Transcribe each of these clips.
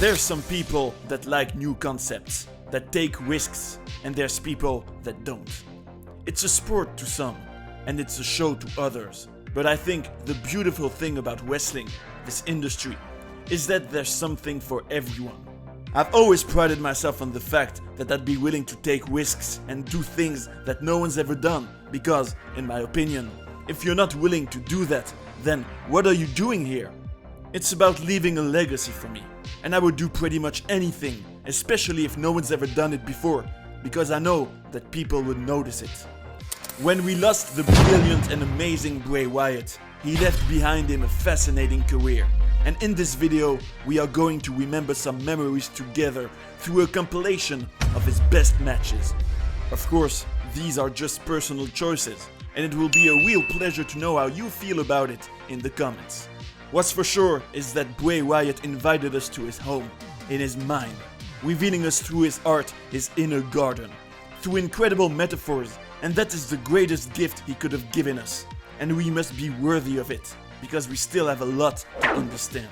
There's some people that like new concepts, that take risks, and there's people that don't. It's a sport to some, and it's a show to others. But I think the beautiful thing about wrestling, this industry, is that there's something for everyone. I've always prided myself on the fact that I'd be willing to take risks and do things that no one's ever done, because, in my opinion, if you're not willing to do that, then what are you doing here? It's about leaving a legacy for me, and I would do pretty much anything, especially if no one's ever done it before, because I know that people would notice it. When we lost the brilliant and amazing Bray Wyatt, he left behind him a fascinating career. And in this video, we are going to remember some memories together through a compilation of his best matches. Of course, these are just personal choices, and it will be a real pleasure to know how you feel about it in the comments. What's for sure is that Bray Wyatt invited us to his home, in his mind, revealing us through his art, his inner garden, through incredible metaphors, and that is the greatest gift he could have given us. And we must be worthy of it, because we still have a lot to understand.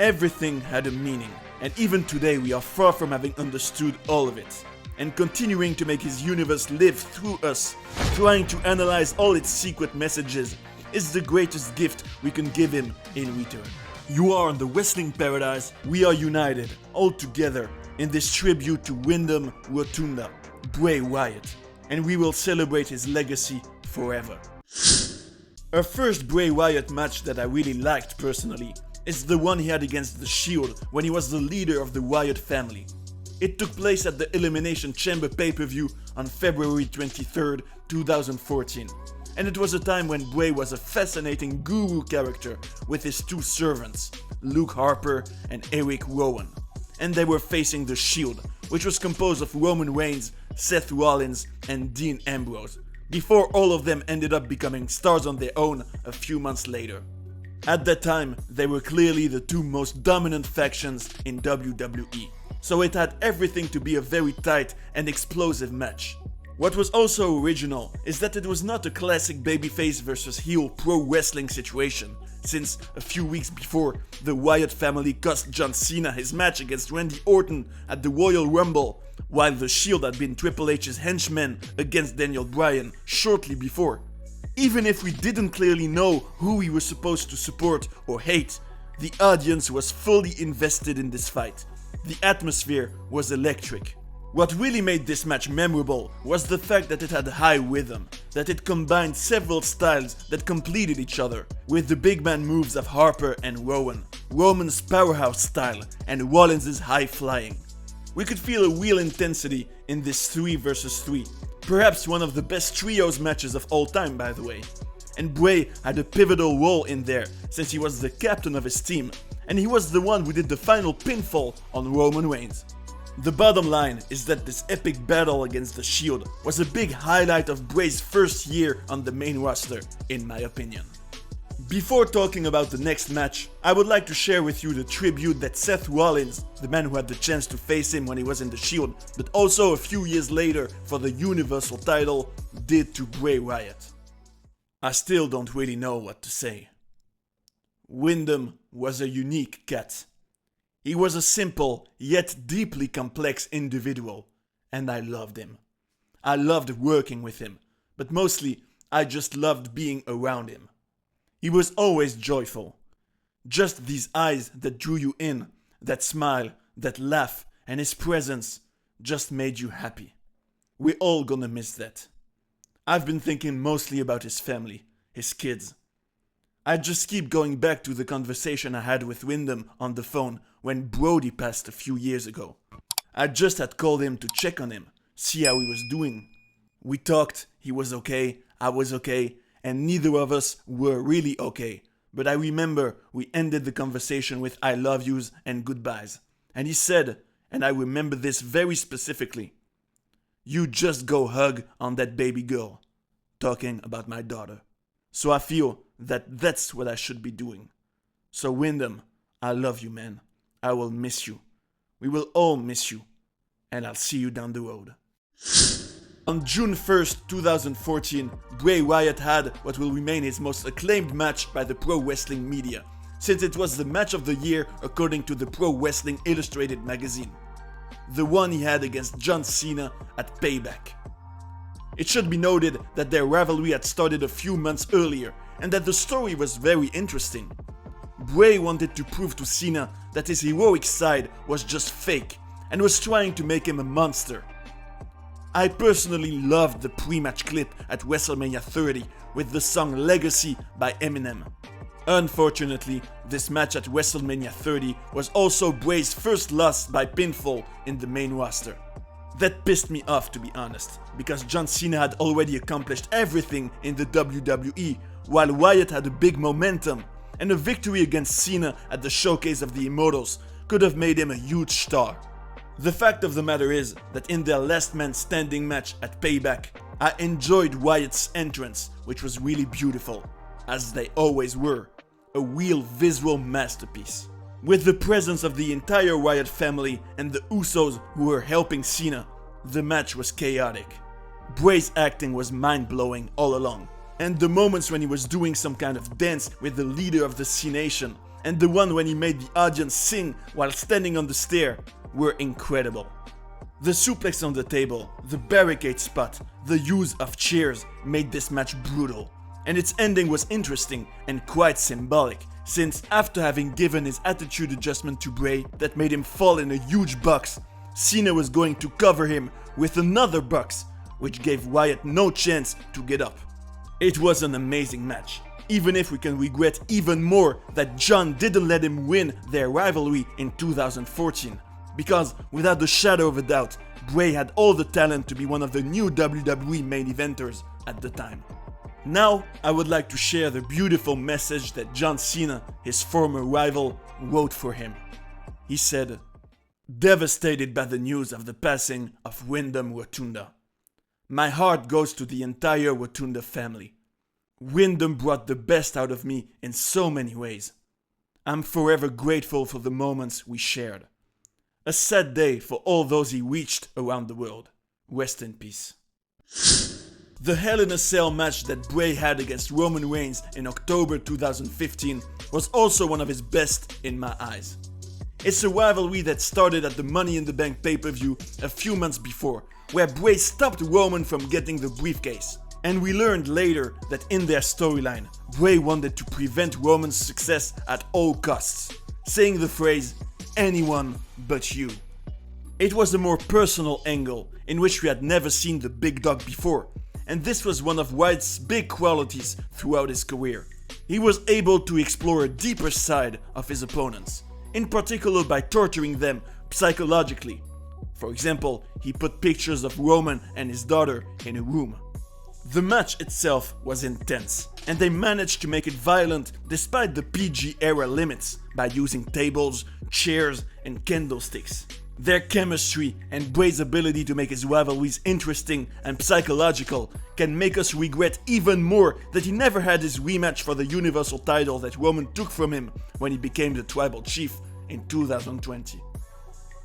Everything had a meaning, and even today we are far from having understood all of it. And continuing to make his universe live through us, trying to analyze all its secret messages, is the greatest gift we can give him in return. You are in the wrestling paradise, we are united, all together, in this tribute to Wyndham Rotunda, Bray Wyatt, and we will celebrate his legacy forever. A first Bray Wyatt match that I really liked personally is the one he had against The Shield when he was the leader of the Wyatt family. It took place at the Elimination Chamber pay-per-view on February 23rd, 2014. And it was a time when Bray was a fascinating guru character with his two servants, Luke Harper and Eric Rowan. And they were facing The Shield, which was composed of Roman Reigns, Seth Rollins and Dean Ambrose, before all of them ended up becoming stars on their own a few months later. At that time, they were clearly the two most dominant factions in WWE, so it had everything to be a very tight and explosive match. What was also original is that it was not a classic babyface versus heel pro wrestling situation, since a few weeks before, the Wyatt family cost John Cena his match against Randy Orton at the Royal Rumble, while The Shield had been Triple H's henchmen against Daniel Bryan shortly before. Even if we didn't clearly know who we were supposed to support or hate, the audience was fully invested in this fight. The atmosphere was electric. What really made this match memorable was the fact that it had high rhythm, that it combined several styles that completed each other, with the big man moves of Harper and Rowan, Roman's powerhouse style, and Rollins' high flying. We could feel a real intensity in this 3 versus 3, perhaps one of the best trios matches of all time, by the way. And Bray had a pivotal role in there, since he was the captain of his team, and he was the one who did the final pinfall on Roman Reigns. The bottom line is that this epic battle against The Shield was a big highlight of Bray's first year on the main roster, in my opinion. Before talking about the next match, I would like to share with you the tribute that Seth Rollins, the man who had the chance to face him when he was in The Shield, but also a few years later for the Universal title, did to Bray Wyatt. I still don't really know what to say. Wyndham was a unique cat. He was a simple, yet deeply complex individual, and I loved him. I loved working with him, but mostly I just loved being around him. He was always joyful. Just these eyes that drew you in, that smile, that laugh, and his presence just made you happy. We're all gonna miss that. I've been thinking mostly about his family, his kids. I just keep going back to the conversation I had with Wyndham on the phone when Brody passed a few years ago. I just had called him to check on him, see how he was doing. We talked, he was okay, I was okay, and neither of us were really okay. But I remember we ended the conversation with I love yous and goodbyes. And he said, and I remember this very specifically, "You just go hug on that baby girl," talking about my daughter. So I feel that that's what I should be doing. So Wyndham, I love you, man. I will miss you. We will all miss you. And I'll see you down the road. On June 1st, 2014, Bray Wyatt had what will remain his most acclaimed match by the pro wrestling media, since it was the match of the year according to the Pro Wrestling Illustrated magazine. The one he had against John Cena at Payback. It should be noted that their rivalry had started a few months earlier and that the story was very interesting. Bray wanted to prove to Cena that his heroic side was just fake and was trying to make him a monster. I personally loved the pre-match clip at WrestleMania 30 with the song Legacy by Eminem. Unfortunately, this match at WrestleMania 30 was also Bray's first loss by pinfall in the main roster. That pissed me off, to be honest, because John Cena had already accomplished everything in the WWE, while Wyatt had a big momentum, and a victory against Cena at the Showcase of the Immortals could have made him a huge star. The fact of the matter is that in their last man standing match at Payback, I enjoyed Wyatt's entrance, which was really beautiful, as they always were, a real visual masterpiece. With the presence of the entire Wyatt family and the Usos who were helping Cena, the match was chaotic. Bray's acting was mind-blowing all along, and the moments when he was doing some kind of dance with the leader of the C-Nation, and the one when he made the audience sing while standing on the stair, were incredible. The suplex on the table, the barricade spot, the use of chairs made this match brutal, and its ending was interesting and quite symbolic, since after having given his attitude adjustment to Bray that made him fall in a huge box, Cena was going to cover him with another box, which gave Wyatt no chance to get up. It was an amazing match, even if we can regret even more that John didn't let him win their rivalry in 2014, because without the shadow of a doubt, Bray had all the talent to be one of the new WWE main eventers at the time. Now, I would like to share the beautiful message that John Cena, his former rival, wrote for him. He said, "Devastated by the news of the passing of Wyndham Rotunda. My heart goes to the entire Rotunda family. Wyndham brought the best out of me in so many ways. I'm forever grateful for the moments we shared. A sad day for all those he reached around the world. Rest in peace." The Hell in a Cell match that Bray had against Roman Reigns in October 2015 was also one of his best in my eyes. It's a rivalry that started at the Money in the Bank pay-per-view a few months before, where Bray stopped Roman from getting the briefcase. And we learned later that in their storyline, Bray wanted to prevent Roman's success at all costs, saying the phrase, "anyone but you." It was a more personal angle in which we had never seen the big dog before, and this was one of Wyatt's big qualities throughout his career. He was able to explore a deeper side of his opponents, in particular by torturing them psychologically. For example, he put pictures of Roman and his daughter in a room. The match itself was intense, and they managed to make it violent despite the PG era limits by using tables, chairs, and candlesticks. Their chemistry and Bray's ability to make his rivalries interesting and psychological can make us regret even more that he never had his rematch for the Universal title that Roman took from him when he became the Tribal Chief in 2020.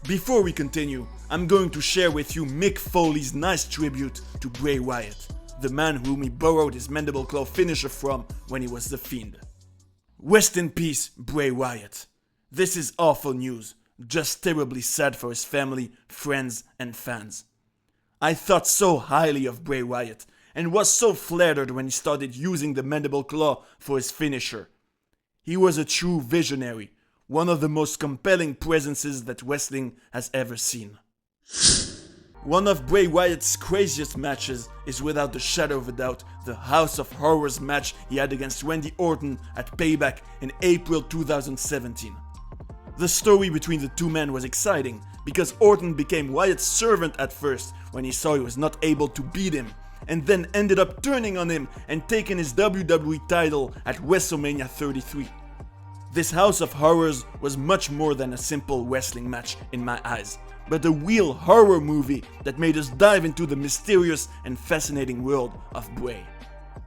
Before we continue, I'm going to share with you Mick Foley's nice tribute to Bray Wyatt, the man whom he borrowed his mandible claw finisher from when he was the Fiend. Rest in peace, Bray Wyatt. This is awful news. Just terribly sad for his family, friends, and fans. I thought so highly of Bray Wyatt, and was so flattered when he started using the mandible claw for his finisher. He was a true visionary, one of the most compelling presences that wrestling has ever seen. One of Bray Wyatt's craziest matches is without the shadow of a doubt the House of Horrors match he had against Randy Orton at Payback in April 2017. The story between the two men was exciting because Orton became Wyatt's servant at first when he saw he was not able to beat him, and then ended up turning on him and taking his WWE title at WrestleMania 33. This House of Horrors was much more than a simple wrestling match in my eyes, but a real horror movie that made us dive into the mysterious and fascinating world of Bray.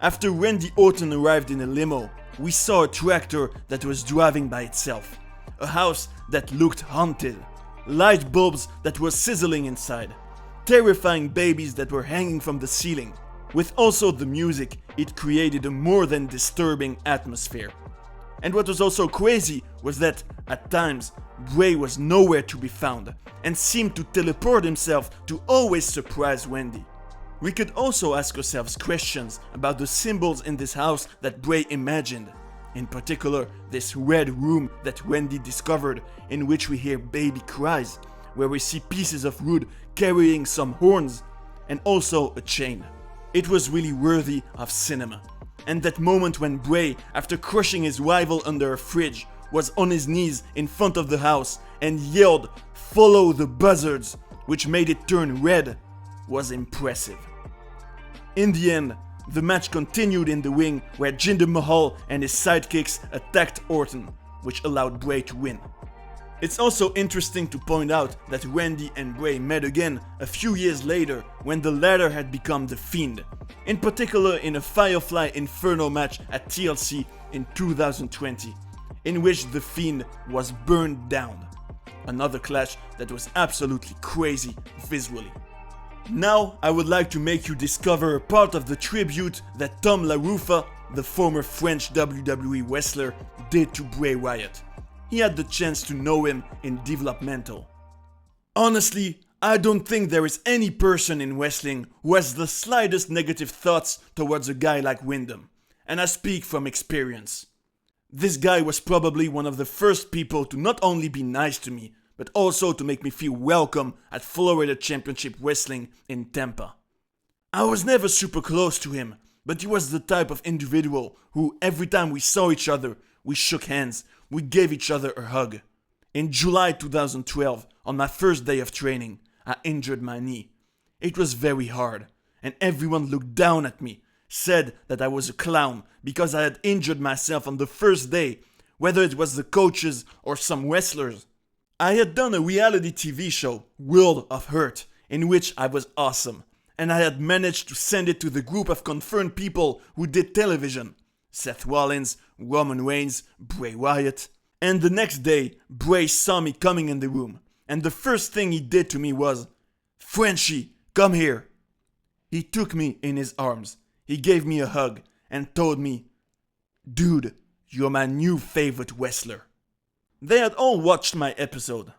After Randy Orton arrived in a limo, we saw a tractor that was driving by itself. A house that looked haunted, light bulbs that were sizzling inside, terrifying babies that were hanging from the ceiling. With also the music, it created a more than disturbing atmosphere. And what was also crazy was that, at times, Bray was nowhere to be found and seemed to teleport himself to always surprise Wendy. We could also ask ourselves questions about the symbols in this house that Bray imagined. In particular, this red room that Wendy discovered, in which we hear baby cries, where we see pieces of wood carrying some horns, and also a chain. It was really worthy of cinema. And that moment when Bray, after crushing his rival under a fridge, was on his knees in front of the house and yelled, "Follow the buzzards," which made it turn red, was impressive. In the end, the match continued in the ring where Jinder Mahal and his sidekicks attacked Orton, which allowed Bray to win. It's also interesting to point out that Wendy and Bray met again a few years later when the latter had become the Fiend, in particular in a Firefly Inferno match at TLC in 2020, in which the Fiend was burned down. Another clash that was absolutely crazy visually. Now I would like to make you discover a part of the tribute that Tom LaRufa, the former French WWE wrestler, did to Bray Wyatt. He had the chance to know him in developmental. Honestly, I don't think there is any person in wrestling who has the slightest negative thoughts towards a guy like Wyndham, and I speak from experience. This guy was probably one of the first people to not only be nice to me, but also to make me feel welcome at Florida Championship Wrestling in Tampa. I was never super close to him, but he was the type of individual who, every time we saw each other, we shook hands, we gave each other a hug. In July 2012, on my first day of training, I injured my knee. It was very hard, and everyone looked down at me, said that I was a clown because I had injured myself on the first day, whether it was the coaches or some wrestlers. I had done a reality TV show, World of Hurt, in which I was awesome, and I had managed to send it to the group of confirmed people who did television. Seth Rollins, Roman Reigns, Bray Wyatt. And the next day, Bray saw me coming in the room, and the first thing he did to me was, "Frenchie, come here." He took me in his arms, he gave me a hug, and told me, "Dude, you're my new favorite wrestler." They had all watched my episode.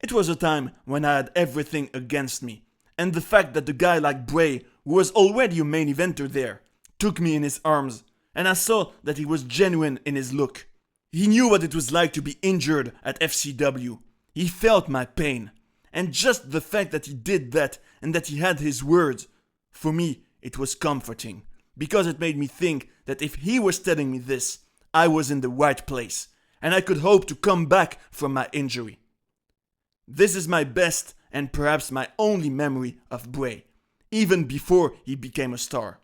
It was a time when I had everything against me, and the fact that a guy like Bray, who was already a main eventer there, took me in his arms, and I saw that he was genuine in his look. He knew what it was like to be injured at FCW. He felt my pain, and just the fact that he did that and that he had his words, for me it was comforting, because it made me think that if he was telling me this, I was in the right place, and I could hope to come back from my injury. This is my best and perhaps my only memory of Bray, even before he became a star.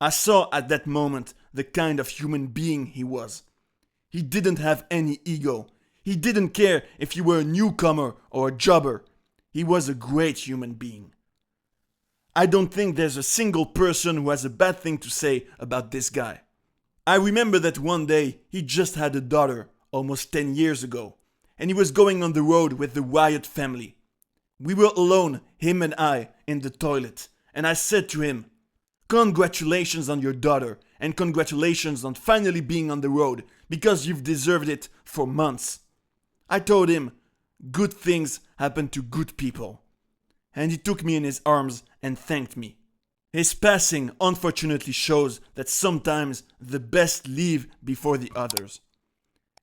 I saw at that moment the kind of human being he was. He didn't have any ego. He didn't care if you were a newcomer or a jobber. He was a great human being. I don't think there's a single person who has a bad thing to say about this guy. I remember that one day he just had a daughter, almost 10 years ago, and he was going on the road with the Wyatt family. We were alone, him and I, in the toilet, and I said to him, "Congratulations on your daughter, and congratulations on finally being on the road, because you've deserved it for months." I told him, "Good things happen to good people." And he took me in his arms and thanked me. His passing unfortunately shows that sometimes the best leave before the others.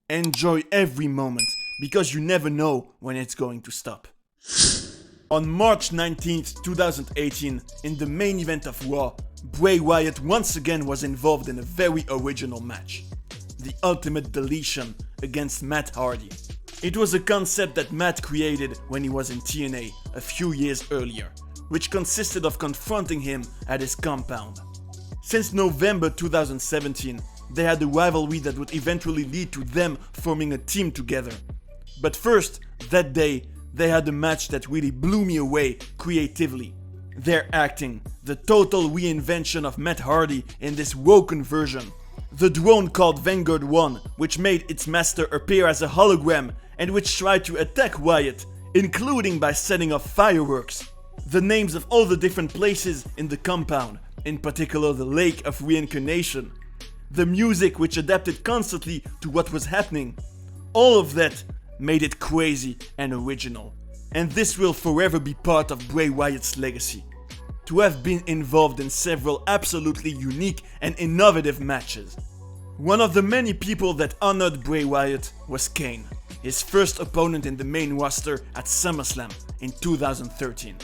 Enjoy every moment, because you never know when it's going to stop. On March 19th, 2018, in the main event of Raw, Bray Wyatt once again was involved in a very original match. The Ultimate Deletion against Matt Hardy. It was a concept that Matt created when he was in TNA a few years earlier, which consisted of confronting him at his compound. Since November 2017, they had a rivalry that would eventually lead to them forming a team together. But first, that day, they had a match that really blew me away creatively. Their acting, the total reinvention of Matt Hardy in this woken version. The drone called Vanguard 1, which made its master appear as a hologram and which tried to attack Wyatt, including by setting off fireworks. The names of all the different places in the compound, in particular the Lake of Reincarnation. the music which adapted constantly to what was happening. All of that made it crazy and original. And this will forever be part of Bray Wyatt's legacy. To have been involved in several absolutely unique and innovative matches. One of the many people that honored Bray Wyatt was Kane, his first opponent in the main roster at SummerSlam in 2013.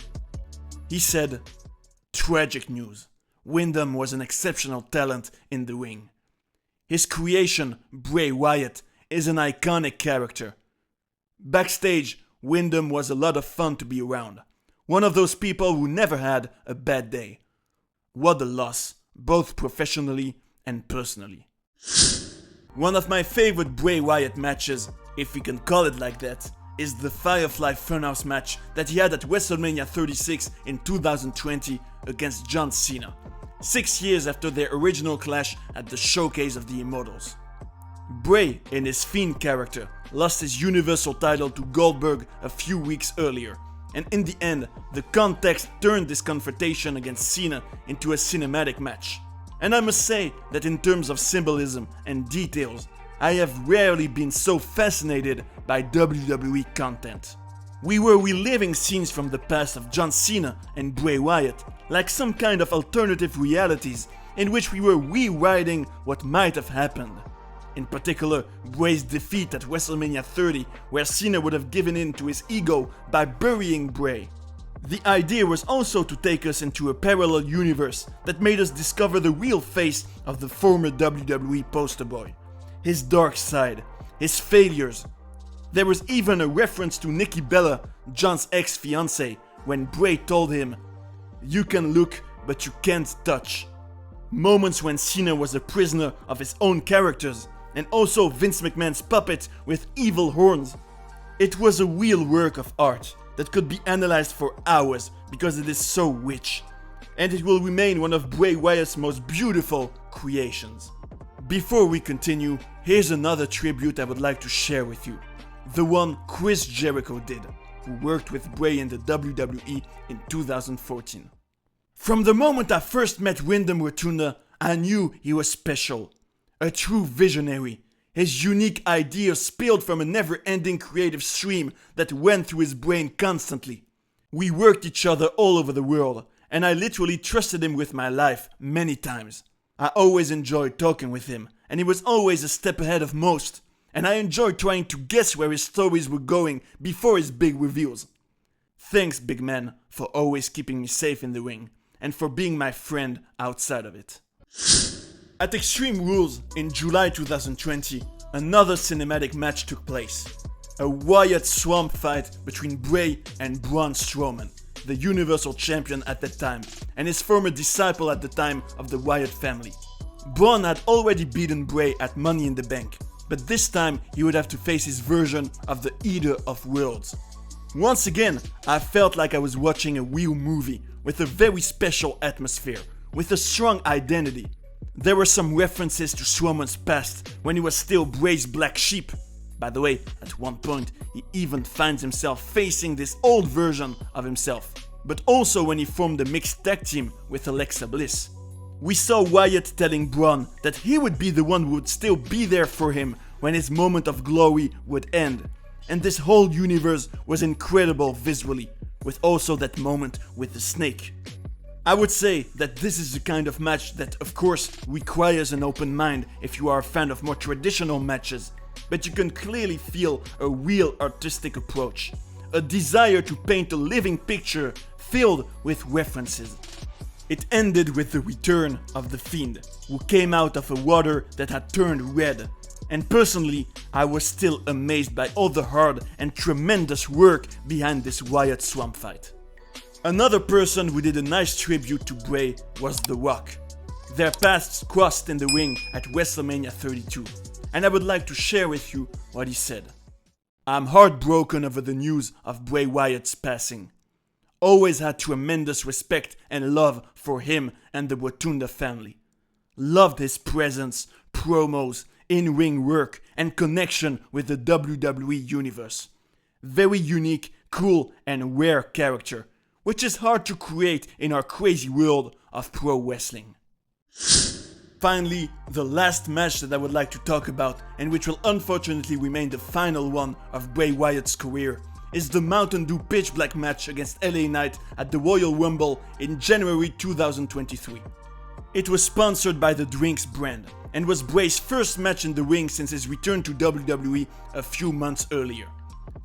He said, "Tragic news. Wyndham was an exceptional talent in the ring. His creation, Bray Wyatt, is an iconic character. Backstage, Wyndham was a lot of fun to be around. One of those people who never had a bad day. What a loss, both professionally and personally." One of my favorite Bray Wyatt matches, if we can call it like that, is the Firefly Funhouse match that he had at WrestleMania 36 in 2020 against John Cena, 6 years after their original clash at the Showcase of the Immortals. Bray, in his Fiend character, lost his Universal title to Goldberg a few weeks earlier, and in the end, the context turned this confrontation against Cena into a cinematic match. And I must say that in terms of symbolism and details, I have rarely been so fascinated by WWE content. We were reliving scenes from the past of John Cena and Bray Wyatt, like some kind of alternative realities in which we were rewriting what might have happened. In particular, Bray's defeat at WrestleMania 30, where Cena would have given in to his ego by burying Bray. The idea was also to take us into a parallel universe that made us discover the real face of the former WWE poster boy. His dark side, his failures. There was even a reference to Nikki Bella, John's ex-fiancée, when Bray told him, "You can look, but you can't touch." Moments when Cena was a prisoner of his own characters, and also Vince McMahon's puppet with evil horns. It was a real work of art that could be analyzed for hours because it is so rich, and it will remain one of Bray Wyatt's most beautiful creations. Before we continue, here's another tribute I would like to share with you. The one Chris Jericho did, who worked with Bray in the WWE in 2014. "From the moment I first met Wyndham Rotunda, I knew he was special. A true visionary. His unique ideas spilled from a never-ending creative stream that went through his brain constantly. We worked each other all over the world, and I literally trusted him with my life many times. I always enjoyed talking with him, and he was always a step ahead of most, and I enjoyed trying to guess where his stories were going before his big reveals. Thanks, big man, for always keeping me safe in the ring, and for being my friend outside of it." At Extreme Rules in July 2020, another cinematic match took place. A Wyatt swamp fight between Bray and Braun Strowman, the Universal Champion at that time, and his former disciple at the time of the Wyatt family. Braun had already beaten Bray at Money in the Bank, but this time he would have to face his version of the Eater of Worlds. Once again, I felt like I was watching a real movie with a very special atmosphere, with a strong identity. There were some references to Strowman's past when he was still Bray's black sheep. By the way, at one point, he even finds himself facing this old version of himself. But also when he formed a mixed tag team with Alexa Bliss. We saw Wyatt telling Braun that he would be the one who would still be there for him when his moment of glory would end. And this whole universe was incredible visually, with also that moment with the snake. I would say that this is the kind of match that, of course, requires an open mind if you are a fan of more traditional matches, but you can clearly feel a real artistic approach, a desire to paint a living picture filled with references. It ended with the return of the Fiend, who came out of a water that had turned red, and personally, I was still amazed by all the hard and tremendous work behind this Wyatt swamp fight. Another person who did a nice tribute to Bray was The Rock. Their paths crossed in the ring at WrestleMania 32, and I would like to share with you what he said. "I'm heartbroken over the news of Bray Wyatt's passing. Always had tremendous respect and love for him and the Rotunda family. Loved his presence, promos, in-ring work, and connection with the WWE universe. Very unique, cool, and rare character, which is hard to create in our crazy world of pro wrestling." Finally, the last match that I would like to talk about, and which will unfortunately remain the final one of Bray Wyatt's career, is the Mountain Dew Pitch Black match against LA Knight at the Royal Rumble in January 2023. It was sponsored by the Drinks brand, and was Bray's first match in the ring since his return to WWE a few months earlier.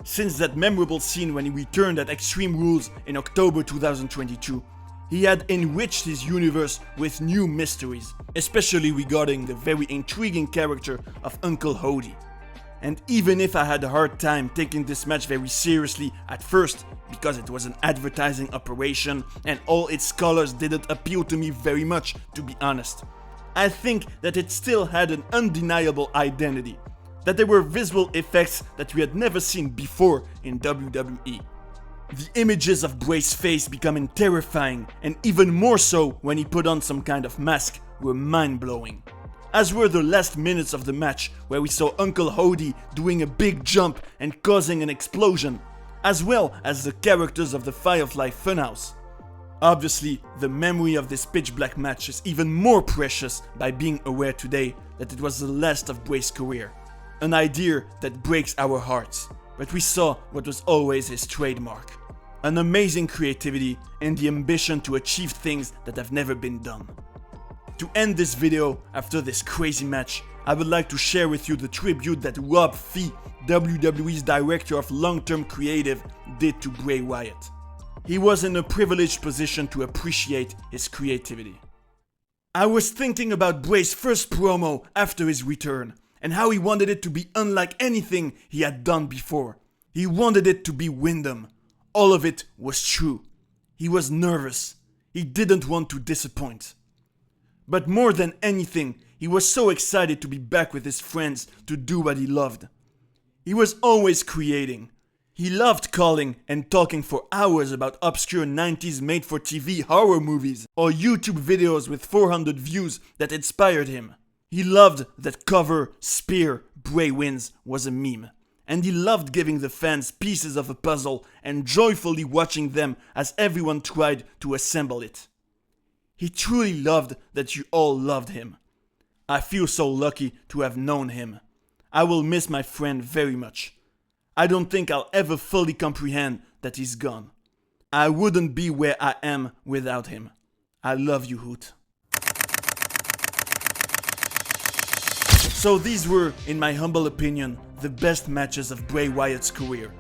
Since that memorable scene when he returned at Extreme Rules in October 2022, he had enriched his universe with new mysteries, especially regarding the very intriguing character of Uncle Hody. And even if I had a hard time taking this match very seriously at first, because it was an advertising operation and all its colors didn't appeal to me very much, to be honest, I think that it still had an undeniable identity, that there were visual effects that we had never seen before in WWE. The images of Bray's face becoming terrifying, and even more so when he put on some kind of mask, were mind-blowing. As were the last minutes of the match, where we saw Uncle Hody doing a big jump and causing an explosion, as well as the characters of the Firefly Funhouse. Obviously, the memory of this pitch black match is even more precious by being aware today that it was the last of Bray's career. An idea that breaks our hearts, but we saw what was always his trademark. An amazing creativity and the ambition to achieve things that have never been done. To end this video, after this crazy match, I would like to share with you the tribute that Rob Fee, WWE's Director of Long-Term Creative, did to Bray Wyatt. He was in a privileged position to appreciate his creativity. I was thinking about Bray's first promo after his return, and how he wanted it to be unlike anything he had done before. He wanted it to be Wyndham. All of it was true. He was nervous. He didn't want to disappoint. But more than anything, he was so excited to be back with his friends to do what he loved. He was always creating. He loved calling and talking for hours about obscure 90s made-for-TV horror movies or YouTube videos with 400 views that inspired him. He loved that cover, spear, Bray wins was a meme. And he loved giving the fans pieces of a puzzle and joyfully watching them as everyone tried to assemble it. He truly loved that you all loved him. I feel so lucky to have known him. I will miss my friend very much. I don't think I'll ever fully comprehend that he's gone. I wouldn't be where I am without him. I love you, Hoot. So these were, in my humble opinion, the best matches of Bray Wyatt's career.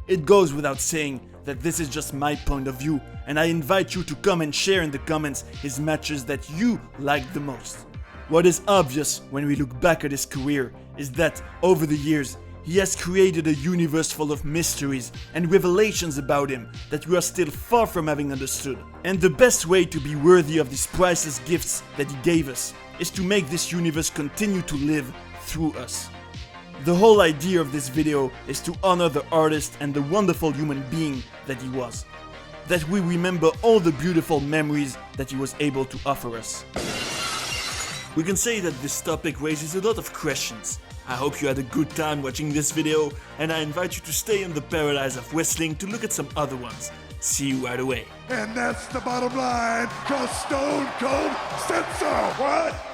It goes without saying that this is just my point of view, and I invite you to come and share in the comments his matches that you liked the most. What is obvious when we look back at his career is that, over the years, he has created a universe full of mysteries and revelations about him that we are still far from having understood. And the best way to be worthy of these priceless gifts that he gave us is to make this universe continue to live through us. The whole idea of this video is to honor the artist and the wonderful human being that he was. That we remember all the beautiful memories that he was able to offer us. We can say that this topic raises a lot of questions. I hope you had a good time watching this video, and I invite you to stay in the paradise of wrestling to look at some other ones. See you right away. And that's the bottom line, 'cause Stone Cold said so. What?